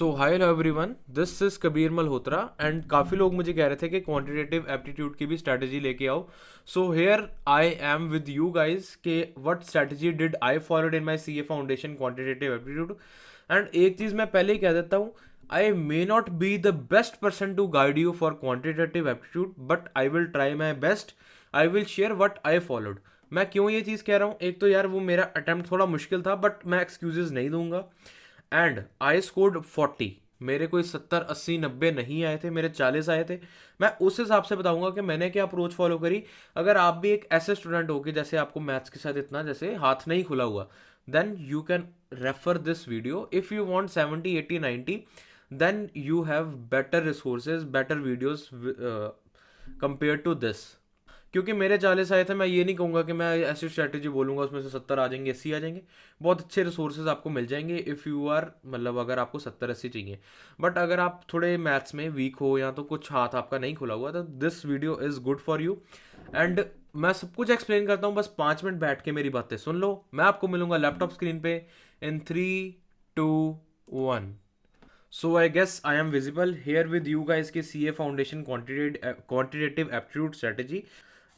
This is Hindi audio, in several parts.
So hi hello everyone, this is Kabir Malhotra and काफ़ी लोग मुझे कह रहे थे कि क्वांटिटेटिव एप्टीट्यूड की भी स्ट्रैटेजी लेके आओ. So here I am with you guys के what strategy did I followed in my CA foundation quantitative aptitude. And एक चीज़ मैं पहले ही कह देता हूँ, I may not be the best person to guide you for quantitative aptitude but I will try my best. I will share what I followed. मैं क्यों ये चीज़ कह रहा हूँ, एक तो यार वो मेरा अटैम्प्ट थोड़ा मुश्किल था बट मैं एक्सक्यूजेज नहीं दूंगा. And I scored 40. मेरे कोई 70 80 90 नहीं आए थे, मेरे 40 आए थे. मैं उस हिसाब से बताऊंगा कि मैंने क्या अप्रोच फॉलो करी. अगर आप भी एक ऐसे स्टूडेंट हो कि जैसे आपको मैथ्स के साथ इतना जैसे हाथ नहीं खुला हुआ, then you can refer this video. If you want 70 80 90, then you have better resources, better videos compare to this. क्योंकि मेरे 40 आए थे, मैं ये नहीं कहूँगा कि मैं ऐसी स्ट्रैटेजी बोलूँगा उसमें से 70 आ जाएंगे, 80 आ जाएंगे. बहुत अच्छे रिसोर्सेज आपको मिल जाएंगे इफ़ यू आर, मतलब अगर आपको 70 80 चाहिए. बट अगर आप थोड़े मैथ्स में वीक हो या तो कुछ हाथ आपका नहीं खुला हुआ, तो this video is good for you. And मैं सब कुछ एक्सप्लेन करता हूँ, बस 5 मिनट बैठ के मेरी बातें सुन लो. मैं आपको मिलूंगा लैपटॉप स्क्रीन पे in 3 2 1. So I guess I am visible here with you guys के C A foundation quantitative aptitude strategy.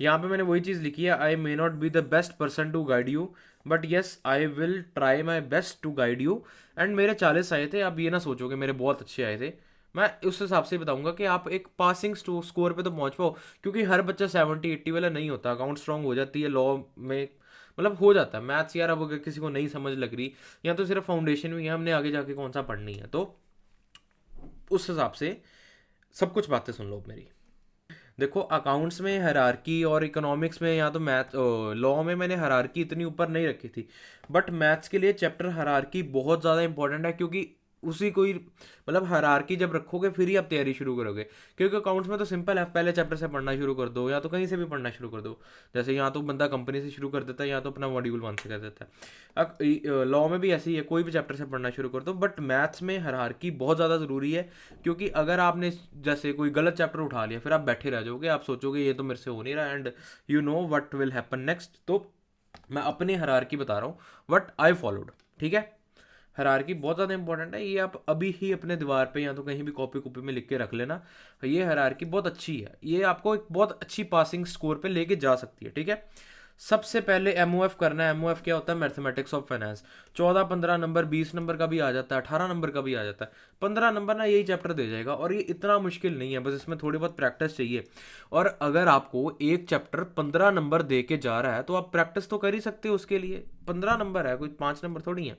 यहाँ पे मैंने वही चीज़ लिखी है, I may not be the best person to guide you but yes I will try my best to guide you. And मेरे 40 आए थे, आप ये ना सोचो कि मेरे बहुत अच्छे आए थे. मैं उस हिसाब से बताऊंगा कि आप एक पासिंग स्कोर पे तो पहुंच पाओ, क्योंकि हर बच्चा 70 80 वाला नहीं होता. अकाउंट स्ट्रांग हो जाती है, लॉ में मतलब हो जाता है. मैथ्स यार अब अगर किसी को नहीं समझ लग रही, या तो सिर्फ फाउंडेशन में ही है, हमने आगे जाके कौन सा पढ़नी है, तो उस हिसाब से सब कुछ बातें सुन लो मेरी. देखो, अकाउंट्स में हायरार्की और इकोनॉमिक्स में या तो मैथ लॉ में मैंने हायरार्की इतनी ऊपर नहीं रखी थी. बट मैथ्स के लिए चैप्टर हायरार्की बहुत ज़्यादा इंपॉर्टेंट है, क्योंकि उसी को ही मतलब हायरार्की जब रखोगे फिर ही आप तैयारी शुरू करोगे. क्योंकि अकाउंट्स में तो सिंपल है, पहले चैप्टर से पढ़ना शुरू कर दो या तो कहीं से भी पढ़ना शुरू कर दो. जैसे यहाँ तो बंदा कंपनी से शुरू कर देता है या तो अपना मॉड्यूल 1 से कर देता है. लॉ में भी ऐसे ही है, कोई भी चैप्टर से पढ़ना शुरू कर दो. बट मैथ्स में हायरार्की बहुत ज़्यादा ज़रूरी है, क्योंकि अगर आपने जैसे कोई गलत चैप्टर उठा लिया, फिर आप बैठे रह जाओगे, आप सोचोगे ये तो मेरे से हो नहीं रहा, and you know what will happen next. तो मैं अपनी हायरार्की बता रहा हूँ, व्हाट आई फॉलोड. ठीक है, हायरार्की बहुत ज़्यादा इंपॉर्टेंट है. ये आप अभी ही अपने दीवार पे या तो कहीं भी कॉपी कॉपी में लिख के रख लेना. ये हायरार्की बहुत अच्छी है, ये आपको एक बहुत अच्छी पासिंग स्कोर पे लेके जा सकती है. ठीक है, सबसे पहले एमओएफ करना है. एमओएफ क्या होता है? Mathematics of finance. 14 15 number, 20 number का भी आ जाता है, 18 नंबर का भी आ जाता है. 15 नंबर ना यही चैप्टर दे जाएगा, और ये इतना मुश्किल नहीं है, बस इसमें थोड़ी बहुत प्रैक्टिस चाहिए. और अगर आपको एक चैप्टर 15 नंबर दे के जा रहा है, तो आप प्रैक्टिस तो कर ही सकते हो उसके लिए. 15 नंबर है, कोई 5 नंबर थोड़ी है.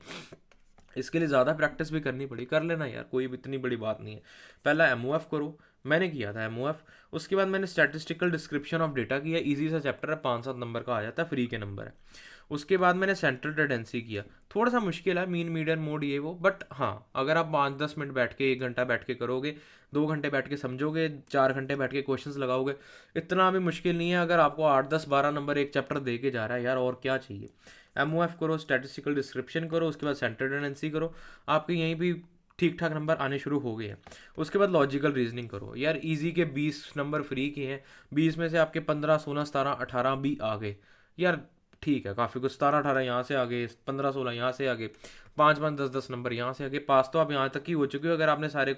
इसके लिए ज़्यादा प्रैक्टिस भी करनी पड़ी, कर लेना यार, कोई भी इतनी बड़ी बात नहीं है. पहला एमओएफ करो, मैंने किया था एमओएफ. उसके बाद मैंने स्टैटिस्टिकल डिस्क्रिप्शन ऑफ डेटा किया. इजी सा चैप्टर है, 5 7 नंबर का आ जाता है, फ्री के नंबर है. उसके बाद मैंने सेंट्रल टेंडेंसी किया. थोड़ा सा मुश्किल है, मीन मीडियन मोड ये वो, बट हाँ अगर आप 5 10 मिनट बैठ के, 1 घंटा बैठ के करोगे, 2 घंटे बैठ के समझोगे, 4 घंटे बैठ के क्वेश्चंस लगाओगे, इतना भी मुश्किल नहीं है. अगर आपको 8 10 12 नंबर एक चैप्टर दे के जा रहा है यार, और क्या चाहिए. एमओएफ करो, स्टैटिस्टिकल डिस्क्रिप्शन करो, उसके बाद सेंट्रल टेंडेंसी करो, आपके यहीं भी ठीक ठाक नंबर आने शुरू हो गए हैं. उसके बाद लॉजिकल रीजनिंग करो. यार इजी के 20 नंबर फ्री के हैं, 20 में से आपके 15 16 17 18 भी आ गए. यार ठीक है, काफ़ी कुछ. 17 18 यहाँ से आ गए, 15 16 यहाँ से आ गए, 5 5 10 10 नंबर यहाँ से आ गए. पास तो आप यहाँ तक ही हो चुके हो अगर आपने सारे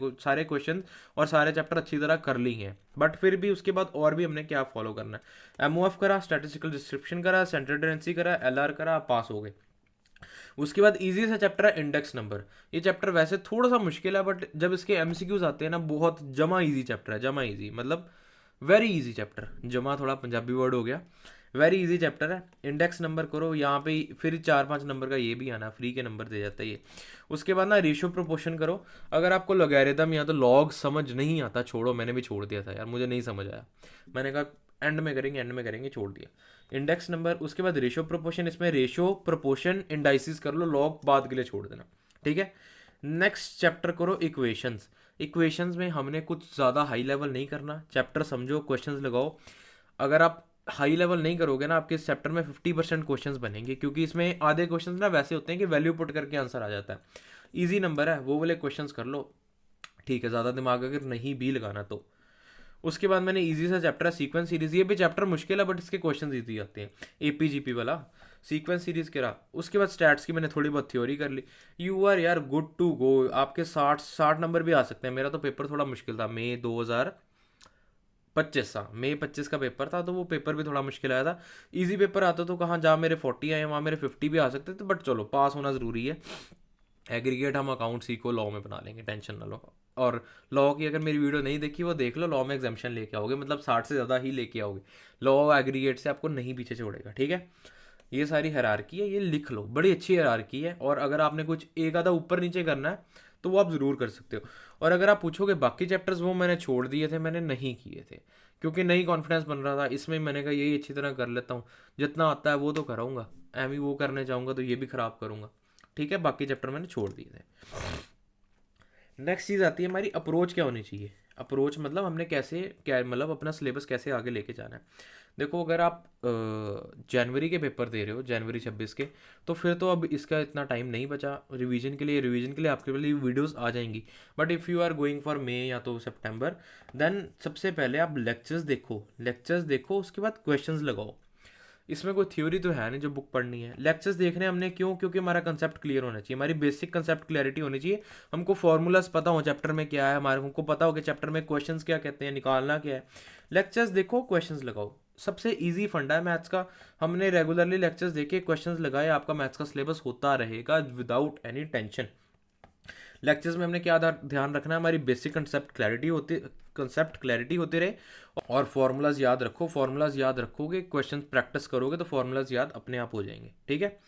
क्वेश्चन और सारे चैप्टर अच्छी तरह कर ली हैं. बट फिर भी उसके बाद और भी हमने क्या फॉलो करना है. एमओएफ करा, स्टैटिस्टिकल डिस्क्रिप्शन करा, सेंट्रल टेंडेंसी करा, एलआर करा, पास हो गए. उसके बाद इजी सा चैप्टर है इंडेक्स नंबर. ये चैप्टर वैसे थोड़ा सा मुश्किल है, बट जब इसके एमसीक्यूज आते हैं ना, बहुत जमा इजी चैप्टर है. जमा इजी मतलब वेरी इजी चैप्टर. जमा थोड़ा पंजाबी वर्ड हो गया. वेरी इजी चैप्टर है. इंडेक्स नंबर करो, यहाँ पे फिर 4 5 नंबर का ये भी आना, फ्री के नंबर दे जाता है ये. उसके बाद ना रेशियो प्रोपोर्शन करो. अगर आपको लॉगरिथम या तो लॉग समझ नहीं आता, छोड़ो, मैंने भी छोड़ दिया था यार, मुझे नहीं समझ आया. मैंने कहा एंड में करेंगे, एंड में करेंगे, छोड़ दिया. इंडेक्स नंबर, उसके बाद रेशियो प्रोपोर्शन. इसमें रेशियो प्रोपोर्शन इंडाइसिस कर लो, लॉग बाद के लिए छोड़ देना. ठीक है. नेक्स्ट चैप्टर करो इक्वेशंस. इक्वेशंस में हमने कुछ ज़्यादा हाई लेवल नहीं करना, चैप्टर समझो, क्वेश्चंस लगाओ. अगर आप हाई लेवल नहीं करोगे ना, आपके इस चैप्टर में 50% क्वेश्चंस बनेंगे, क्योंकि इसमें आधे क्वेश्चंस ना वैसे होते हैं कि वैल्यू पुट करके आंसर आ जाता है. ईजी नंबर है, वो वाले क्वेश्चंस कर लो. ठीक है, ज़्यादा दिमाग अगर नहीं भी लगाना तो. उसके बाद मैंने इजी सा चैप्टर है सीक्वेंस सीरीज. ये भी चैप्टर मुश्किल है, बट इसके क्वेश्चन इजी आते हैं. एपीजीपी वाला सीक्वेंस सीरीज करा, उसके बाद स्टैट्स की मैंने थोड़ी बहुत थ्योरी कर ली, यू आर यार गुड टू गो। आपके 60 नंबर भी आ सकते हैं। मेरा तो पेपर थोड़ा मुश्किल था, मई 2025 था, मई 25 का पेपर था, तो वो पेपर भी थोड़ा मुश्किल आया था। इजी पेपर आता तो कहाँ जहाँ मेरे 40 आए वहाँ मेरे 50 भी आ सकते थे, बट चलो पास होना ज़रूरी है। एग्रीगेट हम अकाउंट सीखो लॉ में बना लेंगे, टेंशन ना लो। और लॉ की अगर मेरी वीडियो नहीं देखी वो देख लो, लॉ में एग्जामेशन लेके आओगे, मतलब 60 से ज़्यादा ही लेके आओगे। लॉ एग्रीगेट से आपको नहीं पीछे छोड़ेगा, ठीक है। ये सारी हायरार्की है, ये लिख लो, बड़ी अच्छी हायरार्की है। और अगर आपने कुछ एक आधा ऊपर नीचे करना है तो वो आप ज़रूर कर सकते हो। और अगर आप पूछोगे बाकी चैप्टर्स, वो मैंने छोड़ दिए थे, मैंने नहीं किए थे, क्योंकि नहीं कॉन्फिडेंस बन रहा था इसमें। मैंने कहा यही अच्छी तरह कर लेता हूँ, जितना आता है वो तो कराऊंगा, एम ही वो करने जाऊँगा तो ये भी ख़राब करूँगा, ठीक है। बाकी चैप्टर मैंने छोड़ दिए थे। नेक्स्ट चीज़ आती है हमारी अप्रोच क्या होनी चाहिए। अप्रोच मतलब हमने कैसे, क्या मतलब अपना सिलेबस कैसे आगे लेके जाना है। देखो अगर आप जनवरी के पेपर दे रहे हो, जनवरी 26 के, तो फिर तो अब इसका इतना टाइम नहीं बचा रिवीजन के लिए। रिवीजन के लिए आपके लिए वीडियोस आ जाएंगी। But if you are going for May या तो सितंबर, देन सबसे पहले आप लेक्चर्स देखो, लेक्चर्स देखो, उसके बाद क्वेश्चंस लगाओ। इसमें कोई थ्योरी तो है नहीं जो बुक पढ़नी है। लेक्चर्स देखने हमने क्यों, क्योंकि हमारा कंसेप्ट क्लियर होना चाहिए, हमारी बेसिक कंसेप्ट क्लैरिटी होनी चाहिए। हमको फॉर्मूलाज पता हो चैप्टर में क्या है, हमारे हमको पता हो कि चैप्टर में क्वेश्चंस क्या कहते हैं, निकालना क्या है। लेक्चर्स देखो, क्वेश्चंस लगाओ, सबसे इजी फंडा है मैथ्स का। हमने रेगुलरली लेक्चर्स देखे, क्वेश्चंस लगाए, आपका मैथ्स का सिलेबस होता रहेगा विदाउट एनी टेंशन। लेक्चर्स में हमने क्या ध्यान रखना है, हमारी बेसिक कंसेप्ट क्लैरिटी होती रहे। और फार्मूलाज याद रखो, फार्मूलाज याद रखोगे, क्वेश्चन प्रैक्टिस करोगे तो फार्मूलाज याद अपने आप हो जाएंगे, ठीक है।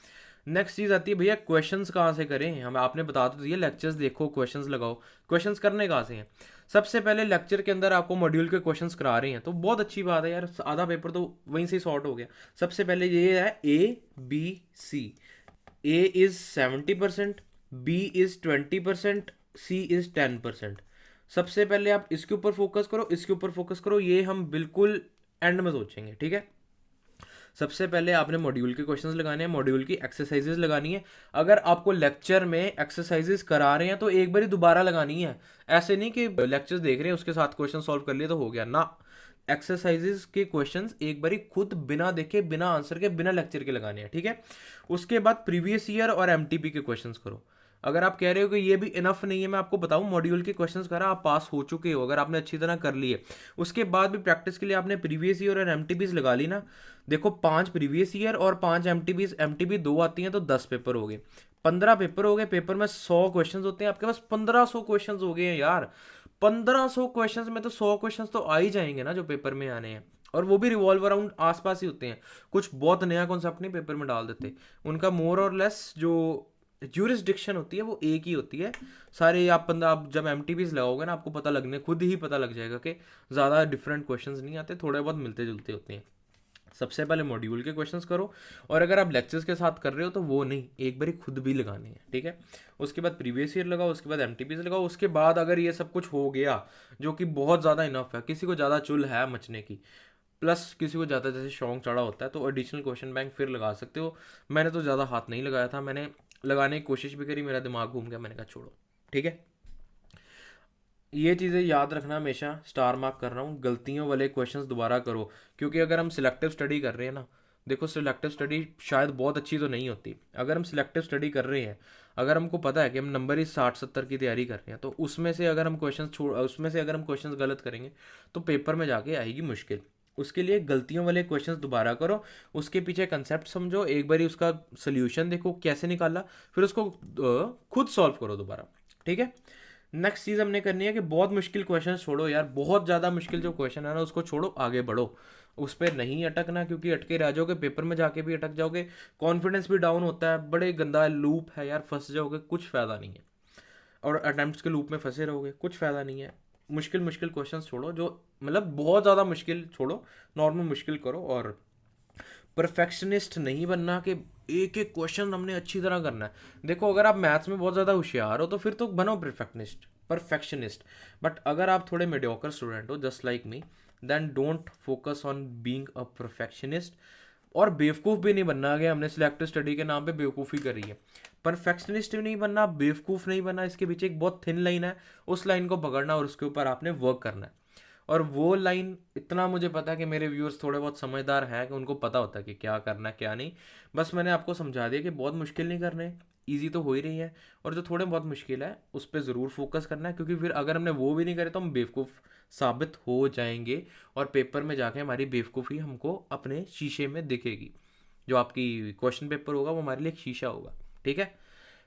नेक्स्ट चीज़ आती है भैया क्वेश्चंस कहाँ से करें। हम आपने बता तो दिया, लेक्चर्स देखो, क्वेश्चंस लगाओ। क्वेश्चंस करने कहाँ से हैं? सबसे पहले लेक्चर के अंदर आपको मॉड्यूल के क्वेश्चंस करा रहे हैं तो बहुत अच्छी बात है यार, आधा पेपर तो वहीं से सॉर्ट हो गया। सबसे पहले ये है ABC। A is 70%, B is 20%, C is 10%। सबसे पहले आप इसके ऊपर फोकस करो, इसके ऊपर फोकस करो, ये हम बिल्कुल एंड में सोचेंगे, ठीक है। सबसे पहले आपने मॉड्यूल के क्वेश्चंस लगाने हैं, मॉड्यूल की एक्सरसाइजेस लगानी है। अगर आपको लेक्चर में एक्सरसाइजेस करा रहे हैं तो एक बार दोबारा लगानी है। ऐसे नहीं कि लेक्चर्स देख रहे हैं उसके साथ क्वेश्चन सॉल्व कर लिए तो हो गया ना। एक्सरसाइजेस के क्वेश्चंस एक बारी खुद बिना देखे, बिना आंसर के, बिना लेक्चर के लगाने हैं, ठीक है। उसके बाद प्रीवियस ईयर और एमटीपी के क्वेश्चंस करो। अगर आप कह रहे हो कि ये भी इनफ नहीं है, मैं आपको बताऊं, मॉड्यूल के क्वेश्चंस करा, आप पास हो चुके हो अगर आपने अच्छी तरह कर लिए। उसके बाद भी प्रैक्टिस के लिए आपने प्रीवियस ईयर और एमटीपीज लगा ली ना। देखो 5 प्रीवियस ईयर और 5 एमटीपीज, एमटीपी 2 आती हैं तो 10 पेपर हो गए, 15 पेपर हो गए। पेपर में 100 क्वेश्चन होते हैं, आपके पास 1500 क्वेश्चन हो गए हैं यार। 1500 क्वेश्चंस में तो 100 क्वेश्चंस तो आ ही जाएंगे ना जो पेपर में आने हैं। और वो भी रिवॉल्व अराउंड आसपास ही होते हैं, कुछ बहुत नया कॉन्सेप्ट नहीं पेपर में डाल देते। उनका मोर और लेस जो ज्यूरिसडिक्शन होती है वो एक ही होती है सारे। आप जब एमटीपीज लगाओगे ना, आपको पता लगने खुद ही पता लग जाएगा कि ज़्यादा डिफरेंट क्वेश्चंस नहीं आते, थोड़े बहुत मिलते जुलते होते हैं। सबसे पहले मॉड्यूल के क्वेश्चंस करो, और अगर आप लेक्चर्स के साथ कर रहे हो तो वो नहीं, एक बारी खुद भी लगाने हैं, ठीक है। उसके बाद प्रीवियस ईयर लगाओ, उसके बाद एमटीपीज लगाओ। उसके बाद अगर ये सब कुछ हो गया, जो कि बहुत ज़्यादा इनफ है, किसी को ज़्यादा चुल है मचने की, प्लस किसी को ज़्यादा जैसे शौक चढ़ा होता है, तो एडिशनल क्वेश्चन बैंक फिर लगा सकते हो। मैंने तो ज़्यादा हाथ नहीं लगाया था, मैंने लगाने की कोशिश भी करी, मेरा दिमाग घूम गया, मैंने कहा छोड़ो, ठीक है। ये चीज़ें याद रखना हमेशा, स्टार मार्क कर रहा हूँ, गलतियों वाले क्वेश्चंस दोबारा करो। क्योंकि अगर हम सिलेक्टिव स्टडी कर रहे हैं ना, देखो सिलेक्टिव स्टडी शायद बहुत अच्छी तो नहीं होती। अगर हम सिलेक्टिव स्टडी कर रहे हैं, अगर हमको पता है कि हम नंबर ही 60-70 की तैयारी कर रहे हैं, तो उसमें से अगर हम क्वेश्चन गलत करेंगे तो पेपर में जाके आएगी मुश्किल। उसके लिए गलतियों वाले क्वेश्चंस दोबारा करो, उसके पीछे कंसेप्ट समझो, एक बारी उसका सोल्यूशन देखो कैसे निकाला, फिर उसको खुद सॉल्व करो दोबारा, ठीक है। नेक्स्ट चीज़ हमने करनी है कि बहुत मुश्किल क्वेश्चन छोड़ो यार, बहुत ज़्यादा मुश्किल जो क्वेश्चन है ना उसको छोड़ो, आगे बढ़ो। उस पर नहीं अटकना, क्योंकि अटके रह जाओगे पेपर में जाके भी अटक जाओगे, कॉन्फिडेंस भी डाउन होता है, बड़े गंदा लूप है यार, फंस जाओगे, कुछ फ़ायदा नहीं है। और अटैम्प्ट्स के लूप में फंसे रहोगे, कुछ फ़ायदा नहीं है। मुश्किल मुश्किल क्वेश्चन छोड़ो, जो मतलब बहुत ज़्यादा मुश्किल छोड़ो, नॉर्मल मुश्किल करो। और परफेक्शनिस्ट नहीं बनना कि एक एक क्वेश्चन हमने अच्छी तरह करना है। देखो अगर आप मैथ्स में बहुत ज़्यादा होशियार हो तो फिर तो बनो परफेक्शनिस्ट। बट अगर आप थोड़े मीडियोकर स्टूडेंट हो just like me, then don't focus on being a perfectionist. और बेवकूफ़ भी नहीं बनना कि हमने सिलेक्टिव स्टडी के नाम पे बेवकूफ़ी करी है। परफेक्शनिस्ट भी नहीं बनना, बेवकूफ़ नहीं बनना, इसके पीछे एक बहुत थिन लाइन है, उस लाइन को पकड़ना और उसके ऊपर आपने वर्क करना है। और वो लाइन इतना मुझे पता है कि मेरे व्यूअर्स थोड़े बहुत समझदार हैं कि उनको पता होता है कि क्या करना है क्या नहीं। बस मैंने आपको समझा दिया कि बहुत मुश्किल नहीं करने, ईजी तो हो ही रही है, और जो थोड़े बहुत मुश्किल है उस पर ज़रूर फोकस करना है, क्योंकि फिर अगर हमने वो भी नहीं करे तो हम बेवकूफ़ साबित हो जाएंगे, और पेपर में जाके हमारी बेवकूफ़ी हमको अपने शीशे में दिखेगी। जो आपकी क्वेश्चन पेपर होगा वो हमारे लिए एक शीशा होगा, ठीक है।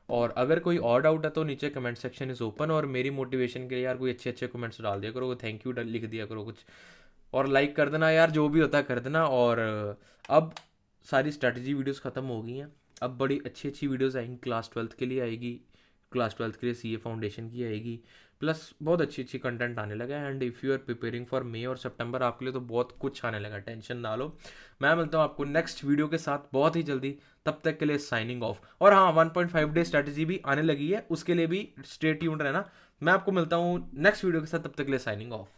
और अगर कोई और डाउट है तो नीचे कमेंट सेक्शन इज़ ओपन, और मेरी मोटिवेशन के लिए यार कोई अच्छे अच्छे कमेंट्स डाल दिया करो, थैंक यू लिख दिया करो कुछ, और लाइक कर देना यार, जो भी होता है कर देना। और अब सारी स्ट्रैटेजी वीडियोस ख़त्म हो गई हैं, अब बड़ी अच्छी अच्छी वीडियोस आएंगी, क्लास ट्वेल्थ के लिए आएगी, क्लास ट्वेल्थ के लिए सीए फाउंडेशन की आएगी, प्लस बहुत अच्छी अच्छी कंटेंट आने लगा है। And if you are preparing for May और सितंबर, आपके लिए तो बहुत कुछ आने लगा, टेंशन ना लो। मैं मिलता हूँ आपको नेक्स्ट वीडियो के साथ बहुत ही जल्दी, तब तक के लिए साइनिंग ऑफ। और हाँ, 1.5 डे स्ट्रैटेजी भी आने लगी है, उसके लिए भी स्टे ट्यून्ड रहना। मैं आपको मिलता हूँ नेक्स्ट वीडियो के साथ, तब तक के लिए साइनिंग ऑफ।